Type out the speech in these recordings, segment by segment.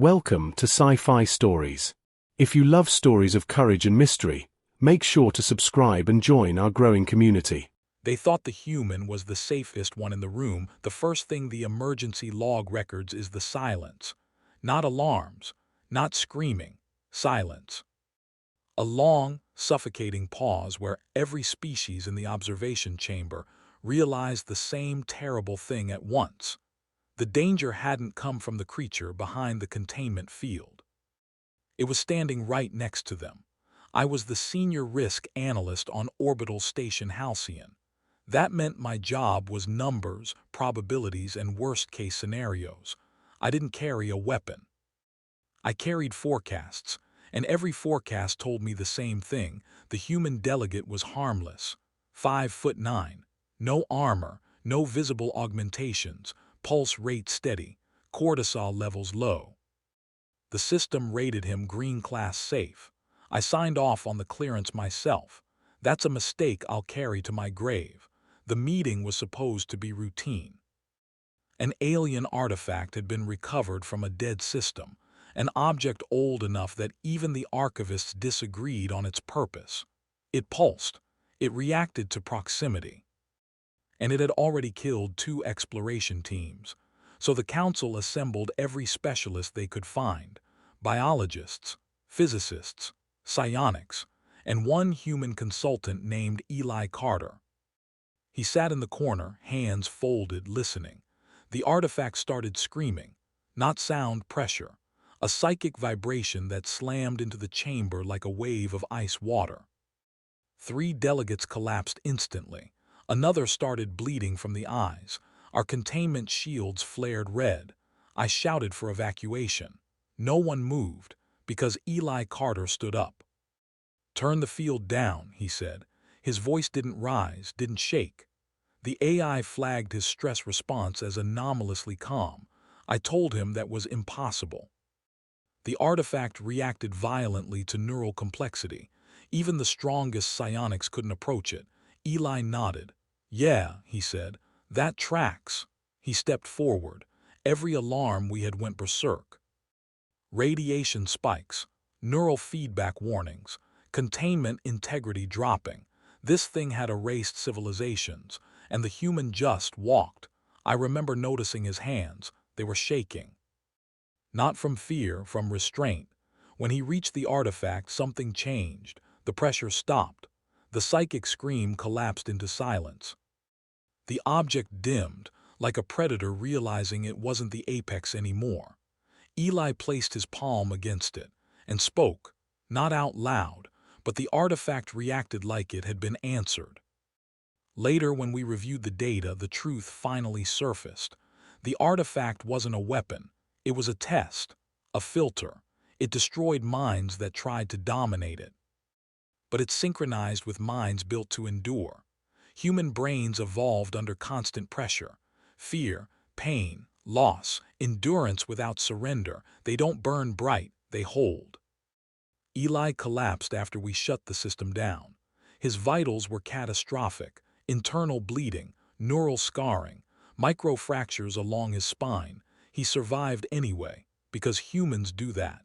Welcome to Sci-Fi Stories. If you love stories of courage and mystery, make sure to subscribe and join our growing community. They thought the human was the safest one in the room. The first thing the emergency log records is the silence. Not alarms, not screaming, silence. A long, suffocating pause where every species in the observation chamber realized the same terrible thing at once. The danger hadn't come from the creature behind the containment field. It was standing right next to them. I was the senior risk analyst on Orbital Station Halcyon. That meant my job was numbers, probabilities, and worst-case scenarios. I didn't carry a weapon. I carried forecasts, and every forecast told me the same thing. The human delegate was harmless. 5'9", no armor, no visible augmentations, pulse rate steady, cortisol levels low. The system rated him green class safe. I signed off on the clearance myself. That's a mistake I'll carry to my grave. The meeting was supposed to be routine. An alien artifact had been recovered from a dead system, an object old enough that even the archivists disagreed on its purpose. It pulsed. It reacted to proximity. And it had already killed 2 exploration teams. So the council assembled every specialist they could find, biologists, physicists, psionics, and one human consultant named Eli Carter. He sat in the corner, hands folded, listening. The artifact started screaming, not sound pressure, a psychic vibration that slammed into the chamber like a wave of ice water. 3 delegates collapsed instantly. Another started bleeding from the eyes. Our containment shields flared red. I shouted for evacuation. No one moved, because Eli Carter stood up. "Turn the field down," he said. His voice didn't rise, didn't shake. The AI flagged his stress response as anomalously calm. I told him that was impossible. The artifact reacted violently to neural complexity. Even the strongest psionics couldn't approach it. Eli nodded. "Yeah," he said, "that tracks." He stepped forward. Every alarm we had went berserk. Radiation spikes, neural feedback warnings, containment integrity dropping. This thing had erased civilizations, and the human just walked. I remember noticing his hands. They were shaking. Not from fear, from restraint. When he reached the artifact, something changed. The pressure stopped. The psychic scream collapsed into silence. The object dimmed, like a predator realizing it wasn't the apex anymore. Eli placed his palm against it and spoke, not out loud, but the artifact reacted like it had been answered. Later, when we reviewed the data, the truth finally surfaced. The artifact wasn't a weapon. It was a test, a filter. It destroyed minds that tried to dominate it. But it synchronized with minds built to endure. Human brains evolved under constant pressure. Fear, pain, loss, endurance without surrender. They don't burn bright, they hold. Eli collapsed after we shut the system down. His vitals were catastrophic. Internal bleeding, neural scarring, microfractures along his spine. He survived anyway, because humans do that.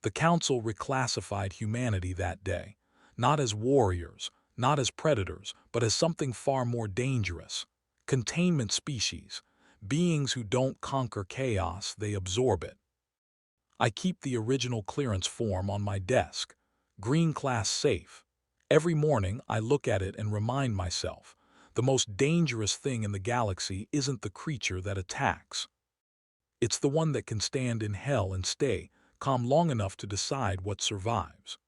The council reclassified humanity that day, not as warriors, not as predators, but as something far more dangerous. Containment species, beings who don't conquer chaos, they absorb it. I keep the original clearance form on my desk, green class safe. Every morning I look at it and remind myself, the most dangerous thing in the galaxy isn't the creature that attacks. It's the one that can stand in hell and stay calm long enough to decide what survives.